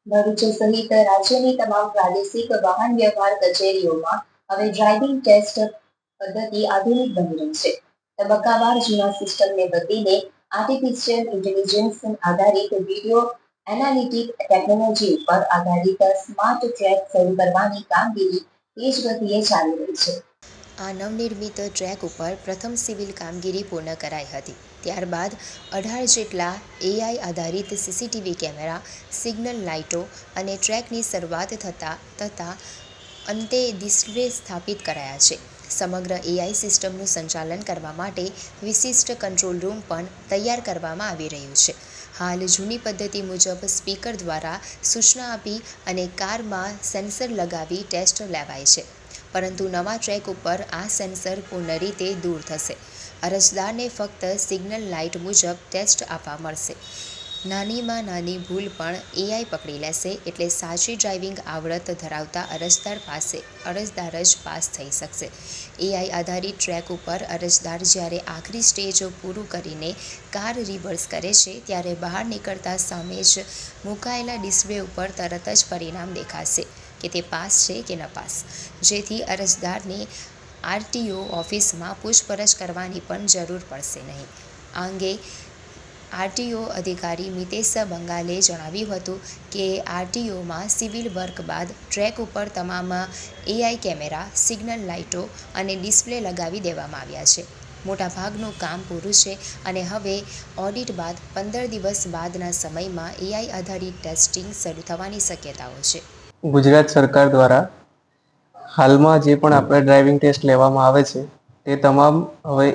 ભરૂચ સહિત રાજ્યની તમામ પ્રાદેશિક વાહન વ્યવહાર કચેરીઓમાં હવે ડ્રાઇવિંગ ટેસ્ટ પદ્ધતિ આધુનિક બની રહી છે. તબક્કાવાર જૂના સિસ્ટમને બદલીને આર્ટિફિશિયલ ઇન્ટેલિજન્સ આધારિત વિડીયો એનાલિટિક ટેકનોલોજી ઉપર આધારિત સ્માર્ટ ટ્રેક શરૂ કરવાની કામગીરી તેજ ગતિએ ચાલી રહી છે. આ નવનિર્મિત ટ્રેક ઉપર પ્રથમ સિવિલ કામગીરી પૂર્ણ કરાઈ હતી. ત્યારબાદ 18 જેટલા AI આધારિત CCTV કેમેરા, સિગ્નલ લાઇટો અને ટ્રેકની શરૂઆત થતાં અંતે ડિસ્પ્લે સ્થાપિત કરાયા છે. સમગ્ર AI સિસ્ટમનું સંચાલન કરવા માટે વિશિષ્ટ કંટ્રોલ રૂમ પણ તૈયાર કરવામાં આવી રહ્યું છે. હાલ જૂની પદ્ધતિ મુજબ સ્પીકર દ્વારા સૂચના આપી અને કારમાં સેન્સર લગાવી ટેસ્ટ લેવાય છે. પરંતુ નવા ટ્રેક ઉપર આ સેન્સર પૂર્ણ રીતે દૂર થશે. અરજદારને ફક્ત સિગ્નલ લાઇટ મુજબ ટેસ્ટ આપવા મળશે. નાનીમાં નાની ભૂલ પણ AI પકડી લેશે એટલે સાચી ડ્રાઇવિંગ આવડત ધરાવતા અરજદાર જ પાસ થઈ શકશે. AI આધારિત ટ્રેક ઉપર અરજદાર જ્યારે આખરી સ્ટેજ પૂરું કરીને કાર રિવર્સ કરે છે ત્યારે બહાર નીકળતા સામે જ મુકાયેલા ડિસ્પ્લે ઉપર તરત જ પરિણામ દેખાશે કે તે પાસ છે કે નપાસ, જેથી અરજદારને RTO ઓફિસમાં પૂછપરછ કરવાની પણ જરૂર પડશે નહીં. આ અંગે RTO અધિકારી મિતેશ બંગાલે જણાવ્યું હતું કે RTOમાં સિવિલ વર્ક બાદ ટ્રેક ઉપર તમામ AI કેમેરા, સિગ્નલ લાઇટો અને ડિસ્પ્લે લગાવી દેવામાં આવ્યા છે. મોટાભાગનું કામ પૂરું છે અને હવે ઓડિટ બાદ 15 દિવસ બાદના સમયમાં AI આધારિત ટેસ્ટિંગ શરૂ થવાની શક્યતાઓ છે. ગુજરાત સરકાર દ્વારા હાલમાં જે પણ આપણે ડ્રાઇવિંગ ટેસ્ટ લેવામાં આવે છે તે તમામ હવે